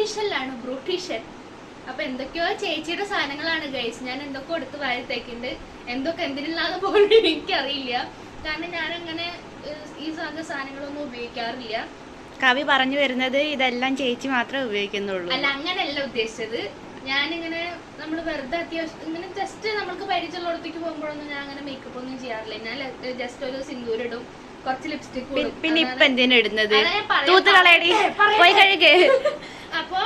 ബ്യൂട്ടീഷ്യനിലാണ്, beautician. അപ്പൊ എന്തൊക്കെയോ ചേച്ചിയുടെ സാധനങ്ങളാണ് ഗൈസ്. ഞാൻ എന്തൊക്കെ എടുത്ത് വാരത്തേക്കുണ്ട്, എന്തൊക്കെ എന്തിനില്ലാതെ പോലും എനിക്കറിയില്ല. കാരണം ഞാനങ്ങനെ ഈ സാധനങ്ങളൊന്നും ഉപയോഗിക്കാറില്ല. കവി പറഞ്ഞു വരുന്നത് ഇതെല്ലാം ചേച്ചി മാത്രമേ ഉപയോഗിക്കുന്നുള്ളൂ. അല്ല, അങ്ങനെയല്ല ഉദ്ദേശിച്ചത്. ഞാനിങ്ങനെ നമ്മൾ വെറുതെ അത്യാവശ്യം ഇങ്ങനെ ജസ്റ്റ് നമ്മൾക്ക് പരിചയമുള്ളിടത്തേക്ക് പോകുമ്പോഴൊന്നും ഞാൻ അങ്ങനെ മേക്കപ്പ് ഒന്നും ചെയ്യാറില്ല. ഞാൻ ജസ്റ്റ് ഒരു സിന്ദൂരം ഇടും, കുറച്ച് ലിപ്സ്റ്റിക്. പിന്നെ ഇപ്പൊ എന്തിനാ ഇടുന്നത്? അപ്പൊ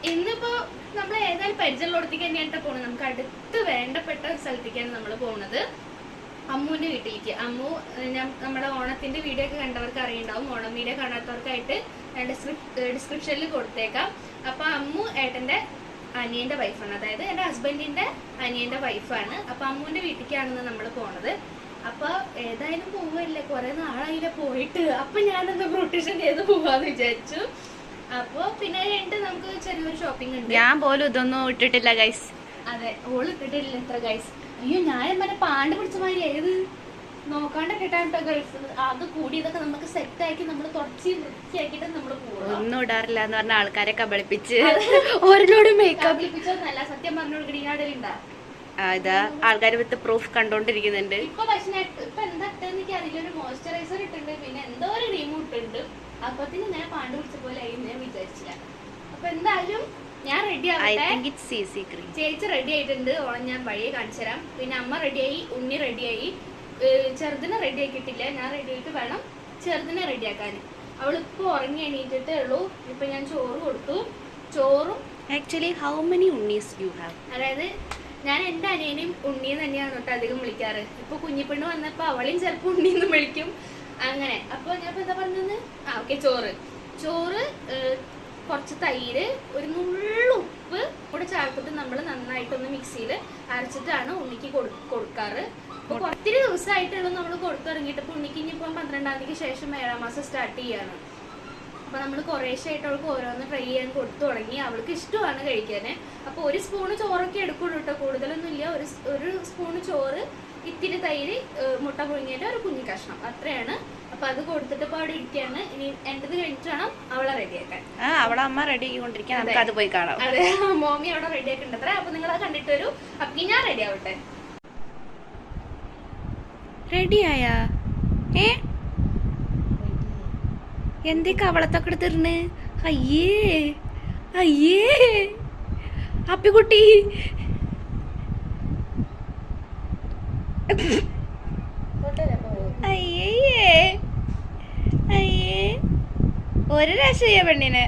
ഇന്നിപ്പോ നമ്മൾ ഏതായാലും പരിചയമുള്ളിടത്തേക്ക് തന്നെയായിട്ട് പോണത്. നമുക്ക് അടുത്ത് വേണ്ടപ്പെട്ട ഒരു സ്ഥലത്തേക്കാണ് നമ്മൾ പോകുന്നത്, അമ്മുവിന്റെ വീട്ടിലേക്ക്. അമ്മു നമ്മുടെ ഓണത്തിന്റെ വീഡിയോ ഒക്കെ കണ്ടവർക്ക് അറിയുണ്ടാവും. ഓണം വീഡിയോ കാണാത്തവർക്കായിട്ട് ഞാൻ ഡിസ്ക്രിപ്ഷനിൽ കൊടുത്തേക്കാം. അപ്പൊ അമ്മു ഏട്ടന്റെ അനിയന്റെ വൈഫാണ്, അതായത് എന്റെ ഹസ്ബൻഡിന്റെ അനിയന്റെ വൈഫാണ്. അപ്പൊ അമ്മുവിന്റെ വീട്ടിലേക്കാണ് നമ്മൾ പോണത്. അപ്പൊ ഏതായാലും പോവല്ലേ, കുറെ നാളായില്ല പോയിട്ട്. അപ്പൊ ഞാനൊന്ന് ബ്യൂട്ടീഷ്യൻ ചെയ്ത് പോവാന്ന് വിചാരിച്ചു. അപ്പൊ പിന്നെ കഴിഞ്ഞിട്ട് നമുക്ക് ചെറിയൊരു ഷോപ്പിംഗ് ഉണ്ട്. ഞാൻ പോലും ഇതൊന്നും ഇട്ടിട്ടില്ല ഗൈസ്. അതെ, ഓള് ഇട്ടിട്ടില്ല ഇത്ര ഗൈസ്. അയ്യോ, ഞാൻ മറ്റേ പാണ്ട് പിടിച്ച മാതിരി ഏത് നോക്കാണ്ടൊക്കെ ഇട്ടാട്ടോ ഗൈസ്. അത് കൂടി ഇതൊക്കെ നമുക്ക് സെറ്റ് ആക്കി നമ്മൾ തുടച്ച് വൃത്തിയാക്കിട്ട് നമ്മൾ പോകും. ഒന്നും ഇടാറില്ല എന്ന് പറഞ്ഞ ആൾക്കാരെ കബളിപ്പിച്ച് ഓരോട് മേക്കപ്പ് കബളിപ്പിച്ചൊന്നല്ല, സത്യം പറഞ്ഞു ഗ്രീനാടലുണ്ടാ. ഇതാ ആൾക്കാർ വിത്ത് പ്രൂഫ് കണ്ടോണ്ടിരിക്കുന്നുണ്ട്. ഇപ്പൊ പക്ഷെ ഇപ്പൊ എന്താ എനിക്ക് അറിയില്ല, ഒരു മോയ്സ്ചറൈസർ ഇട്ടുണ്ട്, പിന്നെ എന്തോ ഒരു ക്രീമും ഇട്ടുണ്ട്. അപ്പത്തിന് ഞാൻ പാണ്ട് പിടിച്ച പോലെ ആയി ഞാൻ വിചാരിച്ചില്ല. അപ്പൊ എന്തായാലും ഞാൻ റെഡി ആവട്ടെ. ചേച്ചി റെഡി ആയിട്ടുണ്ട്, ഓണം ഞാൻ വഴിയെ കാണിച്ചു തരാം. പിന്നെ അമ്മ റെഡിയായി, ഉണ്ണി റെഡിയായി, ചെറുതിനെ റെഡി ആക്കിയിട്ടില്ല. ഞാൻ റെഡി ആയിട്ട് വേണം ചെറുതിനെ റെഡിയാക്കാൻ. അവളിപ്പോ ഉറങ്ങി എണീറ്റിട്ടേ ഉള്ളൂ. ഇപ്പൊ ഞാൻ ചോറ് കൊടുത്തു. ചോറും ആക്ച്വലി ഹൗ മെനി ഉണ്ണീസ് യു ഹാവ്? അതായത് ഞാൻ എന്റെ അനിയനെയും ഉണ്ണിയും തന്നെയാണ് തൊട്ട് അധികം വിളിക്കാറ്. ഇപ്പൊ കുഞ്ഞിപ്പെണ്ണ് വന്നപ്പോ അവളെയും ചിലപ്പോ ഉണ്ണിന്ന് വിളിക്കും, അങ്ങനെ. അപ്പൊ ഞാൻ ഇപ്പൊ എന്താ പറഞ്ഞത്? ഓക്കെ, ചോറ് കുറച്ച് തൈര്, ഒരു നുള്ളു ഉപ്പ് കൂടെ ചേർത്തിട്ട് നമ്മൾ നന്നായിട്ടൊന്ന് മിക്സിയിൽ അരച്ചിട്ടാണ് ഉണ്ണിക്ക് കൊടുക്കാറ്. അപ്പൊ ഒത്തിരി ദിവസമായിട്ടുള്ളൂ നമ്മൾ കൊടുത്തു തുടങ്ങിയിട്ട്. ഇപ്പൊ ഉണ്ണിക്ക് ഇനിയിപ്പം 12-ാം തീയതിക്ക് ശേഷം 7-ാം മാസം സ്റ്റാർട്ട് ചെയ്യാണ്. അപ്പൊ നമ്മൾ കുറേശ്ശായിട്ട് അവൾക്ക് ഓരോന്ന് ട്രൈ ചെയ്യാൻ കൊടുത്തു തുടങ്ങി. അവൾക്ക് ഇഷ്ടമാണ് കഴിക്കാന്. അപ്പൊ ഒരു സ്പൂണ് ചോറൊക്കെ എടുക്കുള്ളൂ കേട്ടോ, കൂടുതലൊന്നും ഇല്ല. ഒരു സ്പൂണ് ചോറ്, ഇത്തിരി തൈര്, മുട്ട പുഴുങ്ങിയിട്ട് ഒരു കുഞ്ഞു കഷ്ണം, അത്രയാണ്. അപ്പൊ അത് കൊടുത്തിട്ട് ഇപ്പൊ അവിടെ ഇരിക്കാണ്. ഇനി എന്റേത് കഴിഞ്ഞിട്ട് വേണം അവളെ റെഡിയാക്കാൻ. അവളെ അമ്മ റെഡി ആക്കിക്കൊണ്ടിരിക്കാൻ, നമുക്ക് അത് പോയി കാണാം. അതെ, മോമി അവിടെ റെഡി ആക്കിണ്ടത്ര. അപ്പൊ നിങ്ങൾ അത് കണ്ടിട്ട് വരൂ. അപ്പൊ ഞാൻ റെഡി ആവട്ടെ. റെഡിയായാ? എന്തേ കവളത്തൊക്കെ എടുത്തിരുന്ന്? അയ്യേ അപ്പിക്കുട്ടി, അയ്യേ ഒരു രക്ഷയ പെണ്ണിന്.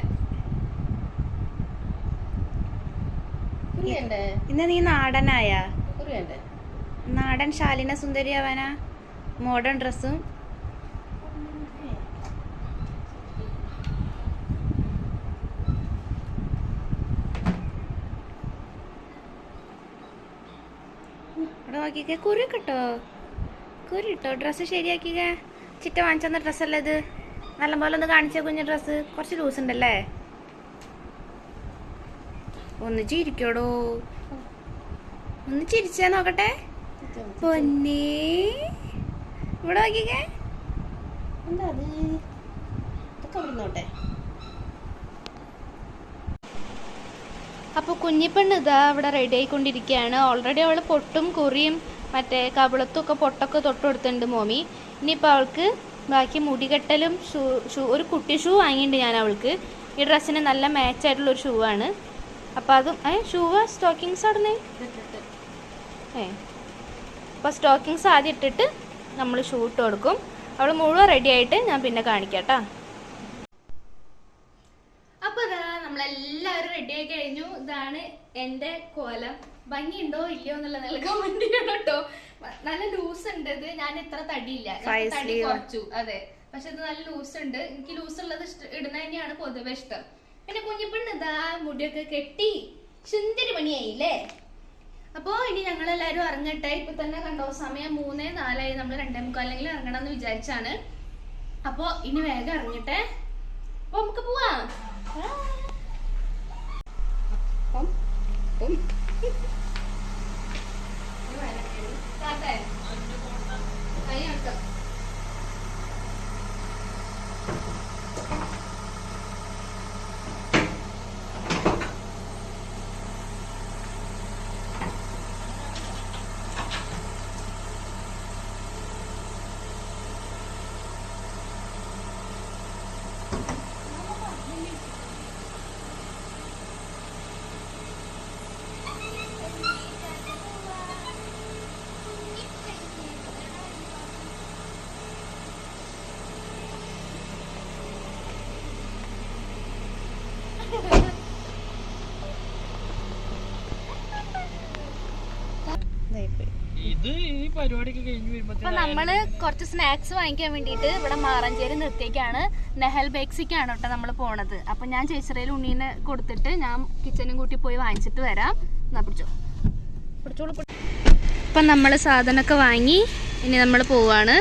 ഇന്ന് നീ നാടനായ? നാടൻ ശാലിന സുന്ദരി ആവാനാ? മോഡേൺ ഡ്രസ്സും ഇവിടെ നോക്കിക്കേ. കുറി കിട്ടോ? ഡ്രസ്സ് ശരിയാക്കിക്ക. ചിറ്റ വാങ്ങിച്ചെന്ന ഡ്രസ്സല്ലേ ഇത്? നല്ലപോലെ ഒന്ന് കാണിച്ച കുഞ്ഞ ഡ്രസ്സ്. കുറച്ച് ലൂസ് ഉണ്ടല്ലേ? ഒന്ന് ചിരിക്കോടോ, ഒന്ന് ചിരിച്ചാ നോക്കട്ടെ. പൊന്നേ, ഇവിടെ നോക്കിക്കേ. എന്താ അത്? ഇതൊക്കെ നോട്ടെ. അപ്പോൾ കുഞ്ഞിപ്പെണ്ണ് ഇതാ ഇവിടെ റെഡി ആയിക്കൊണ്ടിരിക്കുകയാണ്. ഓൾറെഡി അവൾ പൊട്ടും കുറിയും മറ്റേ കവിളത്തും ഒക്കെ പൊട്ടൊക്കെ തൊട്ട് കൊടുത്തിട്ടുണ്ട് മോമി. ഇനിയിപ്പോൾ അവൾക്ക് ബാക്കി മുടികെട്ടലും ഒരു കുട്ടി ഷൂ വാങ്ങിയിട്ടുണ്ട് ഞാൻ അവൾക്ക്. ഈ ഡ്രസ്സിന് നല്ല മാച്ചായിട്ടുള്ളൊരു ഷൂ ആണ്. അപ്പോൾ അതും ഷൂവ് സ്റ്റോക്കിങ്സ് ആടുന്നേ. അപ്പോൾ സ്റ്റോക്കിങ്സ് ആദ്യം ഇട്ടിട്ട് നമ്മൾ ഷൂ ഇട്ട് കൊടുക്കും. അവൾ മുഴുവൻ റെഡി ആയിട്ട് ഞാൻ പിന്നെ കാണിക്കാം കേട്ടോ. അപ്പോൾ ഇതാ നമ്മളെല്ലാവരും റെഡി ആയി കഴിഞ്ഞു. ഇതാണ് എൻ്റെ കോലം. ഭംഗിയുണ്ടോ ഇല്ലയോ എന്നുള്ള നല്ല കമന്റ് ചെയ്യണം കേട്ടോ. നല്ല ലൂസ് ഉണ്ട് ഇത്. ഞാൻ ഇത്ര തടിയില്ല, തടി കുറച്ചു. അതെ, പക്ഷെ ഇത് നല്ല ലൂസ് ഉണ്ട്. എനിക്ക് ലൂസ് ഉള്ളത് ഇടുന്ന തന്നെയാണ് പൊതുവെ ഇഷ്ടം. പിന്നെ കുഞ്ഞിപ്പെണ്ണ് ഇതാ മുടിയൊക്കെ കെട്ടി സുന്ദരി പണിയായില്ലേ. അപ്പോ ഇനി ഞങ്ങളെല്ലാരും ഇറങ്ങട്ടെ. ഇപ്പൊ തന്നെ കണ്ടോ, സമയം 3:04. നമ്മൾ 2:45 ഇറങ്ങണം എന്ന് വിചാരിച്ചാണ്. അപ്പൊ ഇനി വേഗം ഇറങ്ങട്ടെ. അപ്പൊ നമുക്ക് പോവാം. അപ്പൊ നമ്മള് കുറച്ച് സ്നാക്സ് വാങ്ങിക്കാൻ വേണ്ടിട്ട് ഇവിടെ മാറഞ്ചേരി നിർത്തിയേക്കാണ്. നെഹൽ ബേക്സിക്കാണ് കേട്ടോ നമ്മള് പോണത്. അപ്പൊ ഞാൻ ചേച്ചിറയിൽ ഉണ്ണീനെ കൊടുത്തിട്ട് ഞാൻ കിച്ചനും കൂട്ടി പോയി വാങ്ങിച്ചിട്ട് വരാം. എന്നാ പിടിച്ചോളൂ. അപ്പൊ നമ്മള് സാധനമൊക്കെ വാങ്ങി ഇനി നമ്മൾ പോവാണ്.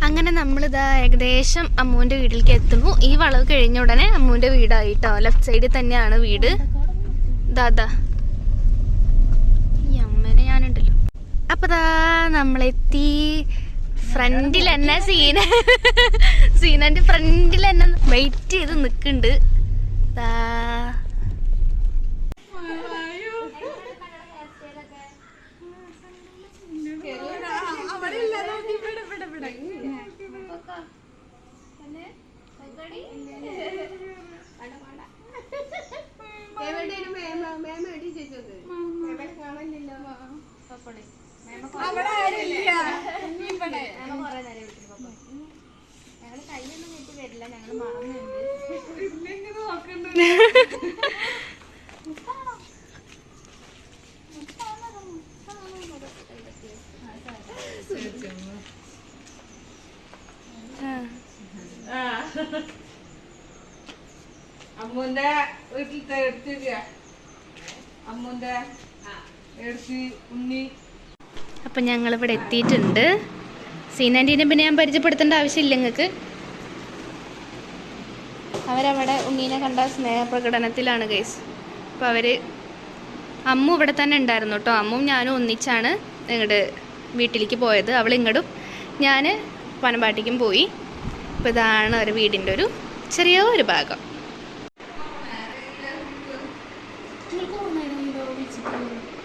അങ്ങനെ നമ്മളിതാ ഏകദേശം അമ്മൂന്റെ വീട്ടിലേക്ക് എത്തുന്നു. ഈ വളവ് കഴിഞ്ഞ ഉടനെ അമ്മൂന്റെ വീടായിട്ടോ. ലെഫ്റ്റ് സൈഡിൽ തന്നെയാണ് വീട്. ദാദാ ഈ അമ്മേനെ ഞാനുണ്ടല്ലോ. അപ്പൊ ദാ നമ്മളെത്തി. ഫ്രണ്ടിൽ തന്നെ സീനന്റെ ഫ്രണ്ടിൽ തന്നെ വെയിറ്റ് ചെയ്ത് നിക്കുന്നുണ്ട്. ദാ ഞങ്ങള് കയ്യൊന്നും കെട്ടി വരില്ല, ഞങ്ങള് മറന്നുണ്ട്. അമ്മൂന്റെ വീട്ടിലത്തെ എടുത്തില്ല. അമ്മൂന്റെ ഉണ്ണി. അപ്പൊ ഞങ്ങളിവിടെ എത്തിയിട്ടുണ്ട്. സീനാൻറ്റീനെ പിന്നെ ഞാൻ പരിചയപ്പെടുത്തേണ്ട ആവശ്യമില്ല നിങ്ങൾക്ക്. അവരവിടെ ഉണ്ണീനെ കണ്ട സ്നേഹപ്രകടനത്തിലാണ് ഗൈസ്. അപ്പോൾ അവര് അമ്മു ഇവിടെ തന്നെ ഉണ്ടായിരുന്നു കേട്ടോ. അമ്മും ഞാനും ഒന്നിച്ചാണ് ഇങ്ങോട്ട് വീട്ടിലേക്ക് പോയത്. അവൾ ഇങ്ങോട്ടും ഞാൻ പനമ്പാട്ടിക്കും പോയി. അപ്പോൾ ഇതാണ് ഒരു വീടിൻ്റെ ഒരു ചെറിയൊരു ഭാഗം.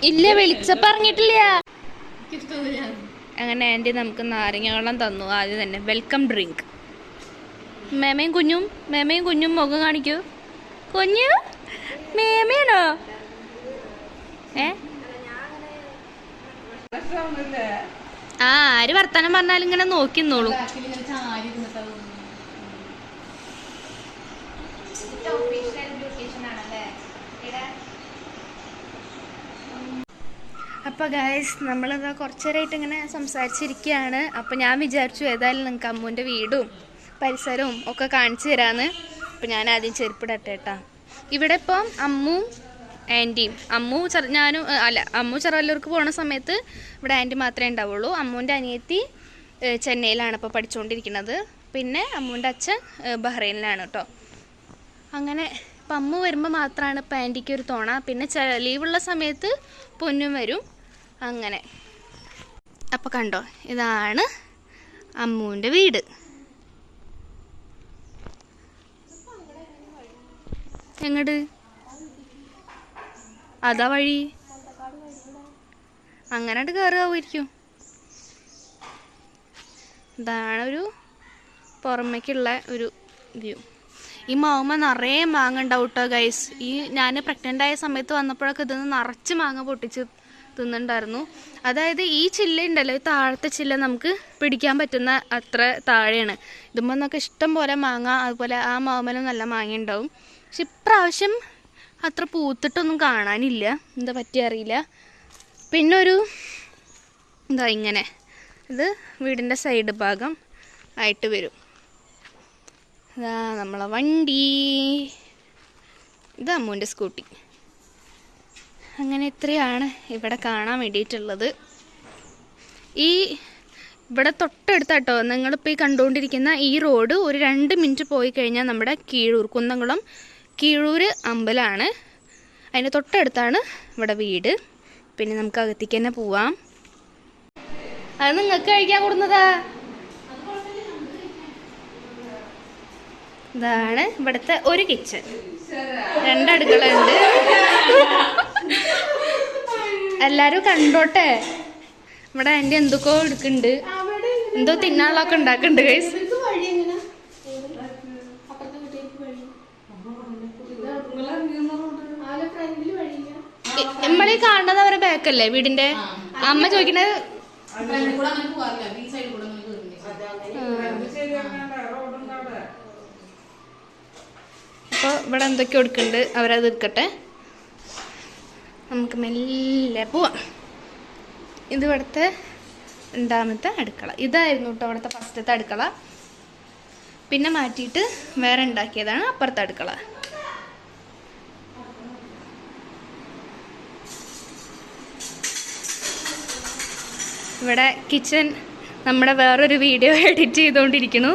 ഇല്ല, വിളിച്ചപ്പോൾ പറഞ്ഞിട്ടില്ല. അങ്ങനെ ആൻറ്റി നമുക്ക് നാരങ്ങ വെള്ളം തന്നു ആദ്യം തന്നെ. Welcome drink. മേമയും കുഞ്ഞും മുഖം കാണിക്കൂ. കുഞ്ഞു മേമയാണോ? ആര് വർത്താനം പറഞ്ഞാലും ഇങ്ങനെ നോക്കി നിന്നോളൂ. അപ്പോൾ ഗൈസ് നമ്മളിതാ കുറച്ച് നേരമായിട്ട് ഇങ്ങനെ സംസാരിച്ചിരിക്കുകയാണ്. അപ്പോൾ ഞാൻ വിചാരിച്ചു ഏതായാലും നിങ്ങൾക്ക് അമ്മൂൻ്റെ വീടും പരിസരവും ഒക്കെ കാണിച്ചു തരാമെന്ന്. അപ്പോൾ ഞാൻ ആദ്യം ചെരുപ്പിടട്ടെ കേട്ടോ. ഇവിടെ ഇപ്പം അമ്മു ആൻറ്റിയും അമ്മു ചെറുവല്ലൂർക്ക് പോകുന്ന സമയത്ത് ഇവിടെ ആൻറ്റി മാത്രമേ ഉണ്ടാവുള്ളൂ. അമ്മൂൻ്റെ അനിയത്തി ചെന്നൈയിലാണ് ഇപ്പോൾ പഠിച്ചുകൊണ്ടിരിക്കുന്നത്. പിന്നെ അമ്മൂൻ്റെ അച്ഛൻ ബഹ്റൈനിലാണ് കേട്ടോ. അങ്ങനെ ഇപ്പം അമ്മു വരുമ്പോൾ മാത്രമാണ് ഇപ്പം ആൻറ്റിക്ക് ഒരു തോണ. പിന്നെ ലീവുള്ള സമയത്ത് പൊന്നും വരും. അങ്ങനെ അപ്പോൾ കണ്ടോ, ഇതാണ് അമ്മൂൻ്റെ വീട്. എങ്ങോട്ട്? അതാ വഴി. അങ്ങനെ കയറുമായിരിക്കും. ഇതാണൊരു പുറമേക്കുള്ള ഒരു വ്യൂ. ഈ മാവുമ്മ നിറയെ മാങ്ങ ഉണ്ടാവും കേട്ടോ ഗൈസ്. ഈ ഞാൻ പ്രഗ്നൻ്റ് ആയ സമയത്ത് വന്നപ്പോഴൊക്കെ ഇതിന്ന് നിറച്ച് മാങ്ങ പൊട്ടിച്ച് തിന്നുണ്ടായിരുന്നു. അതായത് ഈ ചില്ല ഉണ്ടല്ലോ, ഈ താഴത്തെ ചില്ല നമുക്ക് പിടിക്കാൻ പറ്റുന്ന അത്ര താഴെയാണ്. ഇതുമ്പന്നൊക്കെ ഇഷ്ടം പോലെ മാങ്ങ, അതുപോലെ ആ മാവുമ്മലും നല്ല മാങ്ങ ഉണ്ടാവും. പക്ഷെ ഇപ്രാവശ്യം അത്ര പൂത്തിട്ടൊന്നും കാണാനില്ല. എന്താ പറ്റിയ അറിയില്ല. പിന്നെ ഒരു എന്താ ഇങ്ങനെ ഇത് വീടിൻ്റെ സൈഡ് ഭാഗം ആയിട്ട് വരും. ഇതാ നമ്മളെ വണ്ടി. ഇത് അമ്മൂൻ്റെ സ്കൂട്ടി. അങ്ങനെ ഇത്രയാണ് ഇവിടെ കാണാൻ വേണ്ടിയിട്ടുള്ളത്. ഇവിടെ തൊട്ടടുത്താട്ടോ നിങ്ങളിപ്പോൾ ഈ കണ്ടുകൊണ്ടിരിക്കുന്ന ഈ റോഡ് ഒരു 2 മിനിറ്റ് പോയി കഴിഞ്ഞാൽ നമ്മുടെ കുന്നംകുളം കീഴൂർ അമ്പലമാണ്. അതിൻ്റെ തൊട്ടടുത്താണ് ഇവിടെ വീട്. പിന്നെ നമുക്ക് അകത്തേക്ക് തന്നെ പോവാം. അത് നിങ്ങൾക്ക് കഴിക്കാൻ കൊടുന്നതാ. ഇതാണ് ഇവിടുത്തെ ഒരു കിച്ചൺ. 2 അടുക്കളയുണ്ട്. എല്ലാരും കണ്ടോട്ടെ. ഇവിടെ എൻ്റെ എന്തൊക്കെയോ എടുക്കുന്നുണ്ട്, എന്തോ തിന്നാളൊക്കെ ഉണ്ടാക്കുന്നുണ്ട് ഗൈസ്. നമ്മളീ കാണുന്നത് അവരെ ബാക്കല്ലേ വീടിന്റെ? അമ്മ ചോദിക്കണത് അപ്പോൾ ഇവിടെ എന്തൊക്കെയോ എടുക്കുന്നുണ്ട്, അവരത് എടുക്കട്ടെ. നമുക്ക് മെല്ലെ പോവാം. ഇത് ഇവിടുത്തെ രണ്ടാമത്തെ അടുക്കള. ഇതായിരുന്നു കേട്ടോ അവിടുത്തെ ഫസ്റ്റത്തെ അടുക്കള. പിന്നെ മാറ്റിയിട്ട് വേറെ ഉണ്ടാക്കിയതാണ് അപ്പുറത്തെ അടുക്കള. ഇവിടെ കിച്ചൺ നമ്മുടെ വേറൊരു വീഡിയോ എഡിറ്റ് ചെയ്തുകൊണ്ടിരിക്കുന്നു.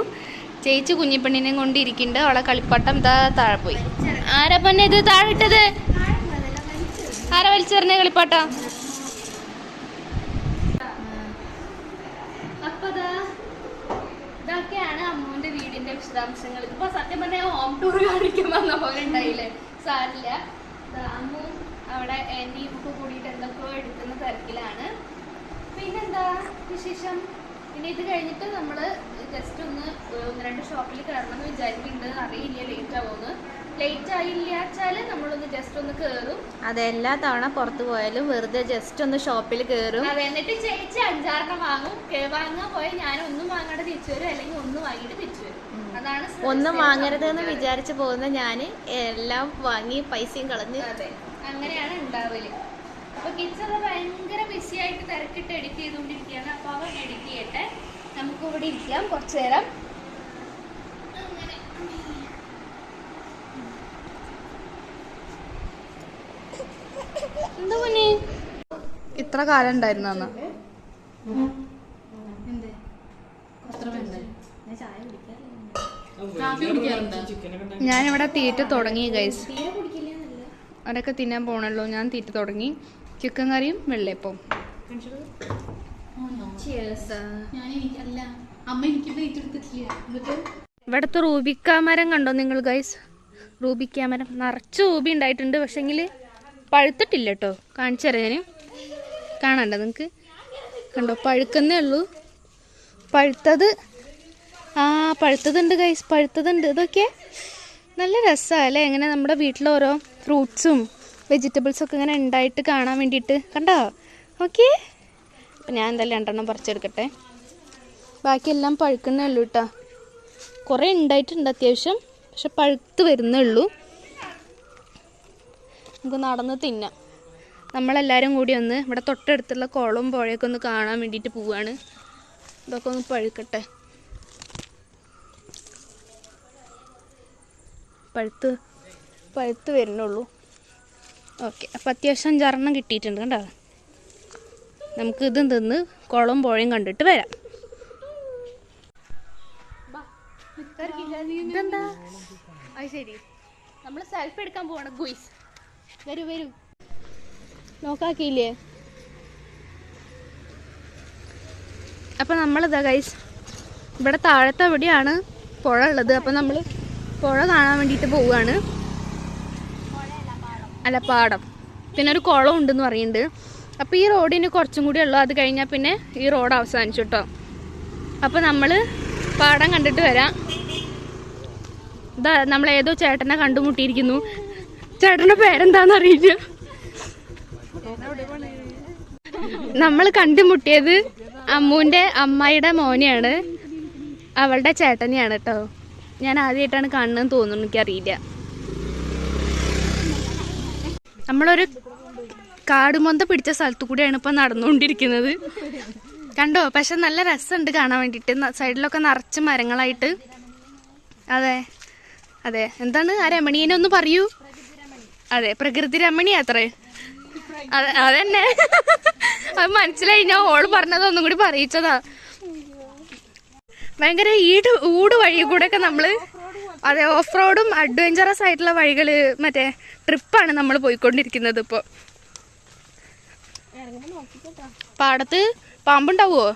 ചേച്ചി കുഞ്ഞിപ്പെണ്ണിനെ കൊണ്ടിരിക്കുന്നുണ്ട്. അവളെ കളിപ്പാട്ടം ഇതാ താഴെ പോയി. ആരാ പെണ്ണെ ഇത് താഴെ ഇട്ടത്? ആരാ വലിച്ചെറിഞ്ഞ കളിപ്പാട്ടം? അപ്പൊ ഇതൊക്കെയാണ് അമ്മുവിന്റെ വീടിന്റെ വിശദാംശങ്ങൾ. ഇപ്പൊ സത്യം പറഞ്ഞാൽ ഹോം ടൂർ കാണിക്കാൻ വന്ന പോലെ ഉണ്ടായില്ലേ? സാരില്ല. അമ്മു അവിടെ ആന്റിയും ഒക്കെ കൂടിയിട്ട് എന്തൊക്കെയോ എടുക്കുന്ന തിരക്കിലാണ്. പിന്നെന്താ വിശേഷം? പിന്നെ ഇത് കഴിഞ്ഞിട്ട് നമ്മള് ജസ്റ്റ് ഒന്ന് രണ്ട് ഷോപ്പിൽ കയറണം എന്ന് വിചാരിക്കുന്നുണ്ട്. അറിയില്ല ലേറ്റ് ആവുമെന്ന്. ലേറ്റ് ആയില്ല വെച്ചാല് നമ്മളൊന്ന് ജസ്റ്റ് ഒന്ന് കേറും. അതെ, എല്ലാ തവണ പുറത്തു പോയാലും വെറുതെ ജസ്റ്റ് ഒന്ന് ഷോപ്പിൽ കയറും. അതെ, എന്നിട്ട് ചേച്ചി 5-6 വാങ്ങും. വാങ്ങാൻ പോയാൽ ഞാൻ ഒന്നും വാങ്ങാതെ തിരിച്ചു വരും, അല്ലെങ്കിൽ ഒന്ന് വാങ്ങിയിട്ട് തിരിച്ചു വരും. അതാണ് ഒന്നും വാങ്ങരുത് എന്ന് വിചാരിച്ചു പോകുന്ന ഞാന് എല്ലാം വാങ്ങി പൈസയും കളഞ്ഞ്. അതെ, അങ്ങനെയാണ് ഉണ്ടാവല്. അപ്പൊ കിച്ചൺ ഭയങ്കര ബിസി ആയിട്ട് തിരക്കിട്ട് എഡിറ്റ് ചെയ്തുകൊണ്ടിരിക്കുകയാണ്. അപ്പൊ അവൻ എഡിറ്റ് ചെയ്യട്ടെ, നമുക്ക് ഇവിടെ ഇരിക്കാം കുറച്ചു നേരം. എന്താ പൊന്നെ ഇത്ര കാലം ഉണ്ടായിരുന്നു അന്ന്? ഞാനിവിടെ തീറ്റ തുടങ്ങി ഗൈസ്. അതൊക്കെ തിന്നാൻ പോണല്ലോ. ഞാൻ തീറ്റ തുടങ്ങി. ചിക്കൻ കറിയും വെള്ളയപ്പവും. ഇവിടുത്തെ റൂബിക്ക മരം കണ്ടോ നിങ്ങൾ ഗൈസ്? റൂബിക്ക മരം നിറച്ച് റൂബി ഉണ്ടായിട്ടുണ്ട്. പക്ഷെങ്കിൽ പഴുത്തിട്ടില്ല കേട്ടോ. കാണിച്ചു തരാം ഞാൻ. കാണണ്ട നിങ്ങൾക്ക്? കണ്ടോ, പഴുക്കുന്നേ ഉള്ളൂ. പഴുത്തത് പഴുത്തതുണ്ട് ഗൈസ്, പഴുത്തതുണ്ട്. ഇതൊക്കെ നല്ല രസമല്ലേ? ഇങ്ങനെ നമ്മുടെ വീട്ടിലോരോ ഫ്രൂട്ട്സും വെജിറ്റബിൾസൊക്കെ ഇങ്ങനെ ഉണ്ടായിട്ട് കാണാൻ വേണ്ടിയിട്ട്. കണ്ടോ? ഓക്കെ, അപ്പം ഞാൻ എന്തായാലും 2 പറിച്ചെടുക്കട്ടെ. ബാക്കിയെല്ലാം പഴുക്കുന്നേ ഉള്ളൂ കേട്ടോ. കുറേ ഉണ്ടായിട്ടുണ്ട് അത്യാവശ്യം, പക്ഷെ പഴുത്ത് വരുന്നേ ഉള്ളൂ. നമുക്ക് നടന്ന് തിന്നാം. നമ്മളെല്ലാവരും കൂടി ഒന്ന് ഇവിടെ തൊട്ടടുത്തുള്ള കുളവും പുഴയൊക്കെ ഒന്ന് കാണാൻ വേണ്ടിയിട്ട് പോവുകയാണ്. ഇതൊക്കെ ഒന്ന് പഴുക്കട്ടെ. പഴുത്ത് വരുന്നുള്ളൂ. ഓക്കെ, അപ്പം അത്യാവശ്യം 5-6 കിട്ടിയിട്ടുണ്ട്. കണ്ടോ? നമുക്ക് ഇതും തിന്ന് കുളവും പുഴയും കണ്ടിട്ട് വരാം. ഇതെന്താ? അത് ശരി, നമ്മൾ സെൽഫി എടുക്കാൻ പോവാണ് ഗുയ്സ്. വരൂ വരൂ. നോക്കാക്കിയില്ലേ? അപ്പം നമ്മളിതാ ഗൈസ് ഇവിടെ താഴത്തെ എവിടെയാണ് പുഴ ഉള്ളത്. അപ്പം നമ്മൾ പുഴ കാണാൻ വേണ്ടിയിട്ട് പോവുകയാണ്. അല്ല, പാടം. പിന്നെ ഒരു കുളം ഉണ്ടെന്ന് പറയുന്നുണ്ട്. അപ്പോൾ ഈ റോഡിന് കുറച്ചും കൂടി ഉള്ളൂ. അത് കഴിഞ്ഞാൽ പിന്നെ ഈ റോഡ് അവസാനിച്ചു കേട്ടോ. അപ്പോൾ നമ്മൾ പാടം കണ്ടിട്ട് വരാം. ഇതാ നമ്മളേതോ ചേട്ടനെ കണ്ടുമുട്ടിയിരിക്കുന്നു. ചേട്ടൻ്റെ പേരെന്താണെന്നറിയില്ല. നമ്മൾ കണ്ടുമുട്ടിയത് അമ്മുവിൻ്റെ അമ്മായിയുടെ മോനെയാണ്. അവളുടെ ചേട്ടനെയാണ് കേട്ടോ. ഞാൻ ആദ്യമായിട്ടാണ് കാണുന്നതെന്ന് തോന്നുന്നു, എനിക്കറിയില്ല. നമ്മളൊരു കാടുമൊന്ത പിടിച്ച സ്ഥലത്തു കൂടിയാണ് ഇപ്പം നടന്നുകൊണ്ടിരിക്കുന്നത്. കണ്ടോ? പക്ഷെ നല്ല രസമുണ്ട് കാണാൻ വേണ്ടിയിട്ട്. സൈഡിലൊക്കെ നിറച്ച് മരങ്ങളായിട്ട്. അതെ അതെ, എന്താണ് ആ രമണീനെ ഒന്ന് പറയൂ. അതെ, പ്രകൃതി രമണി അത്രേ. അതന്നെ, അത് മനസ്സിലായി. ഞാൻ ഓള് പറഞ്ഞത് ഒന്നും കൂടി പറയിച്ചതാ. ഭയങ്കര ഊട് വഴി കൂടെ ഒക്കെ നമ്മള്, അതെ, ഓഫ് റോഡും അഡ്വഞ്ചറസ് ആയിട്ടുള്ള വഴികള്, മറ്റേ ട്രിപ്പാണ് നമ്മൾ പോയിക്കൊണ്ടിരിക്കുന്നത്. ഇപ്പോൾ പാടത്ത് പാമ്പുണ്ടാവോ?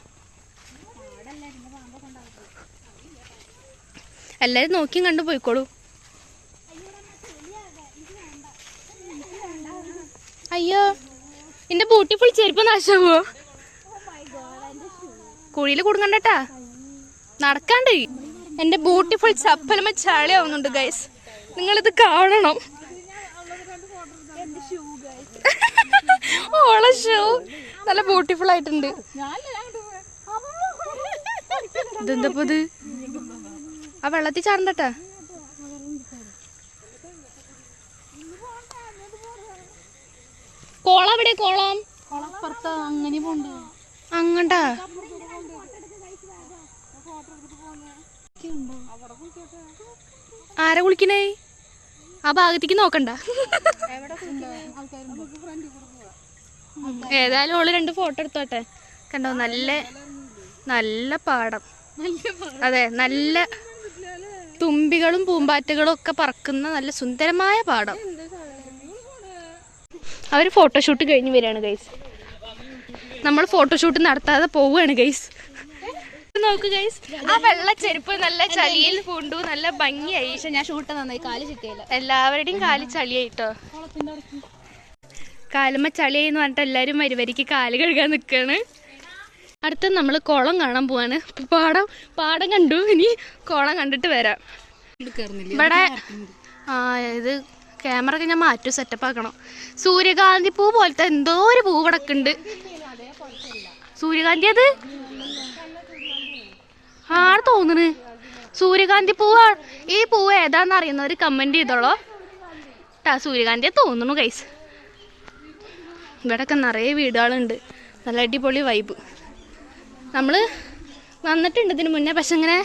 എല്ലാരും നോക്കിയും കണ്ടു പോയിക്കോളൂ. അയ്യോ, എന്റെ ബ്യൂട്ടിഫുൾ ചെരുപ്പ് നാശാവോ? കുഴിയിൽ കൊടുക്കണ്ടട്ടാ, നടക്കാണ്ട്. എന്റെ ബ്യൂട്ടിഫുൾ ചപ്പലമ ചാളിയാവുന്നുണ്ട് ഗൈസ്. നിങ്ങളിത് കാണണം. ഓളെ ഷൂ നല്ല ബ്യൂട്ടിഫുൾ ആയിട്ടുണ്ട്. ഇതെന്താ ഇത്? ആ വെള്ളത്തിൽ ചാടണ്ടട്ടാ. കോളം എവിടെ? കോളം അങ്ങനെ പോണ്ട്. അങ്ങണ്ടാ. ആരാ കുളിക്കണേ? ആ ഭാഗത്തേക്ക് നോക്കണ്ട. ഏതായാലും ഓള് 2 ഫോട്ടോ എടുത്തോട്ടെ. കണ്ടോ, നല്ല നല്ല പാടം. അതെ, നല്ല തുമ്പികളും പൂമ്പാറ്റകളും ഒക്കെ പറക്കുന്ന നല്ല സുന്ദരമായ പാടം. അവര് ഫോട്ടോഷൂട്ട് കഴിഞ്ഞ് വരികയാണ് ഗൈസ്. നമ്മൾ ഫോട്ടോഷൂട്ട് നടത്താതെ പോവുകയാണ് ഗൈസ്. നോക്ക് ഗൈസ്, ആ വെള്ള ചെരുപ്പ് നല്ല ചളിയിൽ പൂണ്ടു, നല്ല ഭംഗിയായി. പക്ഷെ ഞാൻ ഷൂട്ട് നന്നായി, കാല് ചിക്കയില്ല. എല്ലാവരുടെയും കാല് ചളിയായിട്ടോ. കാലുമ്മ ചളിയായിന്ന് പറഞ്ഞിട്ട് എല്ലാരും വരിവരിക്ക് കാല് കഴുകാൻ നിക്കാണ്. അടുത്ത നമ്മള് കുളം കാണാൻ പോവാണ്. പാടം കണ്ടു, ഇനി കുളം കണ്ടിട്ട് വരാം. ഇവിടെ ഇത് ക്യാമറ ഒക്കെ ഞാൻ മാറ്റും, സെറ്റപ്പ് ആക്കണം. സൂര്യകാന്തി പൂ പോലത്തെ എന്തോ ഒരു പൂ കിടക്കുന്നുണ്ട്. സൂര്യകാന്തി അത് ആണ് തോന്നുന്നു. സൂര്യകാന്തി പൂവാ. ഈ പൂവ് ഏതാന്ന് അറിയുന്നവര് കമന്റ് ചെയ്തോളോ ട്ടാ. സൂര്യകാന്തിയെ തോന്നുന്നു ഗൈസ്. ഇവിടെയൊക്കെ നിറയെ വീടുകളുണ്ട്, നല്ല അടിപൊളി വൈബ്. നമ്മള് വന്നിട്ടുണ്ട് ഇതിന് മുന്നേ, പക്ഷെ ഇങ്ങനെ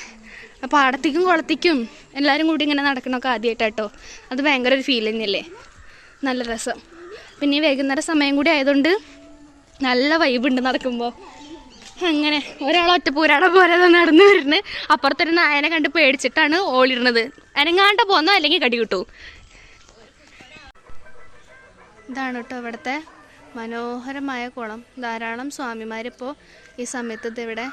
പാടത്തേക്കും കുളത്തേക്കും എല്ലാവരും കൂടി ഇങ്ങനെ നടക്കണമൊക്കെ ആദ്യമായിട്ടാട്ടോ. അത് ഭയങ്കര ഒരു ഫീൽ തന്നെയല്ലേ, നല്ല രസം. പിന്നെ ഈ വൈകുന്നേരം സമയം കൂടി ആയതുകൊണ്ട് നല്ല വൈബുണ്ട് നടക്കുമ്പോൾ. അങ്ങനെ ഒരാളൊറ്റപ്പൂരാടെ പോലെ നടന്നു വരുന്നത്. അപ്പുറത്തൊരു നായനെ കണ്ട് പേടിച്ചിട്ടാണ് ഓളിരുന്നത്. അനങ്ങാണ്ട പോന്നോ അല്ലെങ്കിൽ കടി കിട്ടൂ. ഇതാണ് കേട്ടോ ഇവിടുത്തെ മനോഹരമായ കുളം. ധാരാളം സ്വാമിമാരിപ്പോൾ ഈ സമയത്ത് ഇതിവിടെ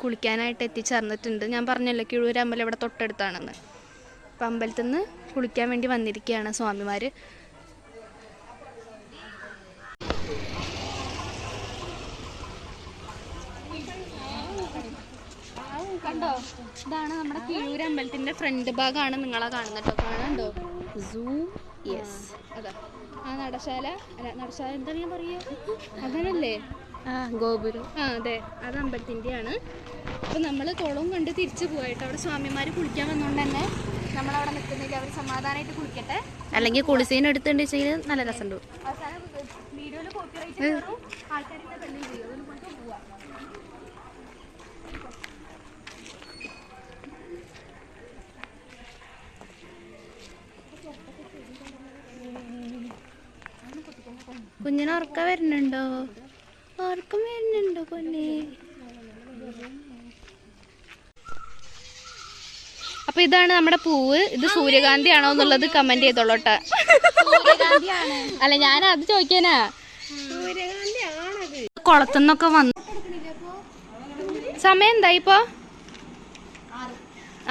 കുളിക്കാനായിട്ട് എത്തിച്ചേർന്നിട്ടുണ്ട്. ഞാൻ പറഞ്ഞല്ലോ കിഴൂർ അമ്പലം ഇവിടെ തൊട്ടടുത്താണെന്ന്. അപ്പം അമ്പലത്തിൽ നിന്ന് കുളിക്കാൻ വേണ്ടി വന്നിരിക്കുകയാണ് സ്വാമിമാർ. കണ്ടോ, ഇതാണ് നമ്മുടെ കിഴൂർ അമ്പലത്തിന്റെ ഫ്രണ്ട് ഭാഗമാണ് നിങ്ങളെ കാണുന്നത് കേട്ടോ. കാണാണ്ടോ സൂം? യെസ്, അതാ ആ നടശാല. അല്ല, നടശാല എന്താ ഞാൻ പറയുക, അതല്ലേ ഗോപുരം. അതെ, അത് അമ്പലത്തിൻ്റെയാണ്. അപ്പം നമ്മൾ കുളവും കണ്ട് തിരിച്ചു പോയിട്ട് അവിടെ സ്വാമിമാർ കുളിക്കാൻ വന്നുകൊണ്ട് തന്നെ നമ്മളവിടെ നിൽക്കുന്നില്ല. അവർ സമാധാനമായിട്ട് കുളിക്കട്ടെ. അല്ലെങ്കിൽ കുളിസീൻ എടുത്തുണ്ടെങ്കിൽ നല്ല രസമുണ്ട്. അവസാനം വീഡിയോയിൽ കോപ്പിറൈറ്റ് ആൾക്കാരിങ്ങനെ പെണ്ണിൽ ചെയ്യും. അതൊന്നും കൊണ്ട് പോവാം. കുഞ്ഞിന് ഉറക്കം വരുന്നുണ്ടോ? ഉറക്കം വരുന്നുണ്ടോ കുഞ്ഞി? അപ്പൊ ഇതാണ് നമ്മുടെ പൂവ്. ഇത് സൂര്യകാന്തി ആണോ എന്നുള്ളത് കമന്റ് ചെയ്തോളൂട്ടാ. അല്ല, ഞാൻ അത് ചോദിക്കാനാ. കുളത്തുനിന്നൊക്കെ വന്നു. സമയം എന്താ ഇപ്പൊ?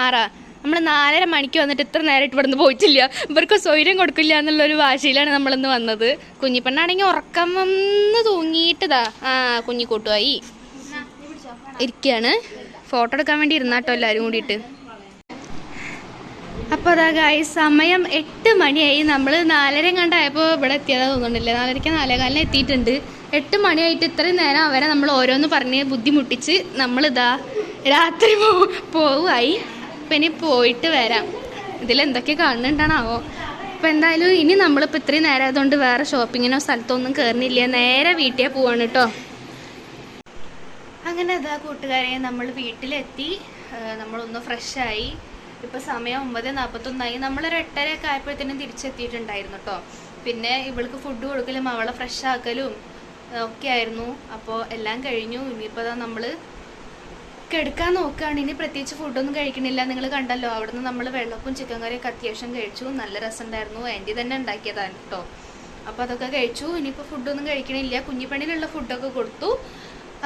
6. നമ്മൾ 4:30 മണിക്ക് വന്നിട്ട് ഇത്ര നേരമായിട്ട് ഇവിടുന്ന് പോയിട്ടില്ല. ഇവർക്ക് സൗകര്യം കൊടുക്കില്ല എന്നുള്ളൊരു വാശിയിലാണ് നമ്മളിന്ന് വന്നത്. കുഞ്ഞിപ്പെണ്ണാണെങ്കിൽ ഉറക്കം വന്ന് തൂങ്ങിയിട്ടതാ. കുഞ്ഞിക്കൂട്ടുമായി ഇരിക്കുകയാണ്. ഫോട്ടോ എടുക്കാൻ വേണ്ടി ഇരുന്നാട്ടോ എല്ലാവരും കൂടിയിട്ട്. അപ്പോൾ അതാ ഗായ്സ്, സമയം 8 മണിയായി. നമ്മൾ 4:30 കണ്ടായപ്പോൾ ഇവിടെ എത്തിയതാ തോന്നുന്നില്ല. 4:30 4:15 എത്തിയിട്ടുണ്ട്. 8 മണിയായിട്ട് ഇത്രയും നേരം അവരെ നമ്മൾ ഓരോന്ന് പറഞ്ഞ് ബുദ്ധിമുട്ടിച്ച് നമ്മളിതാ രാത്രി പോവുമായി. അപ്പം ഇനി പോയിട്ട് വരാം. ഇതിലെന്തൊക്കെ കാണുന്നുണ്ടാണാവോ. അപ്പം എന്തായാലും ഇനി നമ്മളിപ്പോൾ ഇത്രയും നേരം ആയതുകൊണ്ട് വേറെ ഷോപ്പിങ്ങിനോ സ്ഥലത്തൊന്നും കയറുന്നില്ല. നേരെ വീട്ടിൽ പോവാണ് കേട്ടോ. അങ്ങനെ അതാ കൂട്ടുകാരെ, നമ്മൾ വീട്ടിലെത്തി. നമ്മളൊന്ന് ഫ്രഷായി. ഇപ്പം സമയം 9:41. നമ്മളൊരു 8:30 ആയപ്പോഴത്തേനും തിരിച്ചെത്തിയിട്ടുണ്ടായിരുന്നു കേട്ടോ. പിന്നെ ഇവൾക്ക് ഫുഡ് കൊടുക്കലും അവളെ ഫ്രഷ് ആക്കലും ഒക്കെ ആയിരുന്നു. അപ്പോൾ എല്ലാം കഴിഞ്ഞു. ഇനിയിപ്പോൾ അതാ നമ്മൾ കിടക്കാൻ നോക്കുകയാണ്. ഇനി പ്രത്യേകിച്ച് ഫുഡൊന്നും കഴിക്കണില്ല. നിങ്ങൾ കണ്ടല്ലോ, അവിടുന്ന് നമ്മൾ വെള്ളപ്പും ചിക്കൻ കറിയൊക്കെ അത്യാവശ്യം കഴിച്ചു. നല്ല രസമുണ്ടായിരുന്നു. ആൻറ്റി തന്നെ ഉണ്ടാക്കിയതാണ് കേട്ടോ. അപ്പോൾ അതൊക്കെ കഴിച്ചു. ഇനിയിപ്പോൾ ഫുഡൊന്നും കഴിക്കണില്ല. കുഞ്ഞിപ്പണിയിലുള്ള ഫുഡൊക്കെ കൊടുത്തു.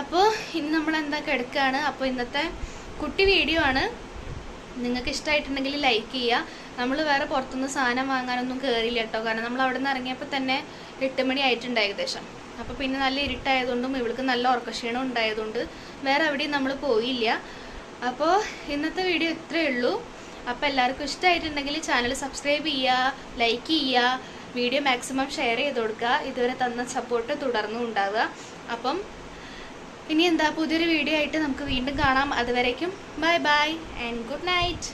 അപ്പോൾ ഇനി നമ്മളെന്താ കിടക്കുകയാണ്. അപ്പോൾ ഇന്നത്തെ കുട്ടി വീഡിയോ ആണ്. നിങ്ങൾക്ക് ഇഷ്ടമായിട്ടുണ്ടെങ്കിൽ ലൈക്ക് ചെയ്യുക. നമ്മൾ വേറെ പുറത്തുനിന്ന് സാധനം വാങ്ങാനൊന്നും കയറിയില്ല കേട്ടോ. കാരണം നമ്മൾ അവിടെ നിന്ന് ഇറങ്ങിയപ്പോൾ തന്നെ 8 മണി ആയിട്ടുണ്ട് ഏകദേശം. അപ്പോൾ പിന്നെ നല്ല ഇരുട്ടായതുകൊണ്ടും ഇവൾക്ക് നല്ല ഉറക്കക്ഷീണം ഉണ്ടായതുകൊണ്ട് വേറെ എവിടെയും നമ്മൾ പോയില്ല. അപ്പോൾ ഇന്നത്തെ വീഡിയോ ഇത്രയേ ഉള്ളൂ. അപ്പോൾ എല്ലാവർക്കും ഇഷ്ടമായിട്ടുണ്ടെങ്കിൽ ചാനൽ സബ്സ്ക്രൈബ് ചെയ്യുക, ലൈക്ക് ചെയ്യുക, വീഡിയോ മാക്സിമം ഷെയർ ചെയ്ത് കൊടുക്കുക. ഇതുവരെ തന്ന സപ്പോർട്ട് തുടർന്നും ഉണ്ടാവുക. അപ്പം ഇനി എന്താ, പുതിയൊരു വീഡിയോ ആയിട്ട് നമുക്ക് വീണ്ടും കാണാം. അതുവരേക്കും bye bye and good night.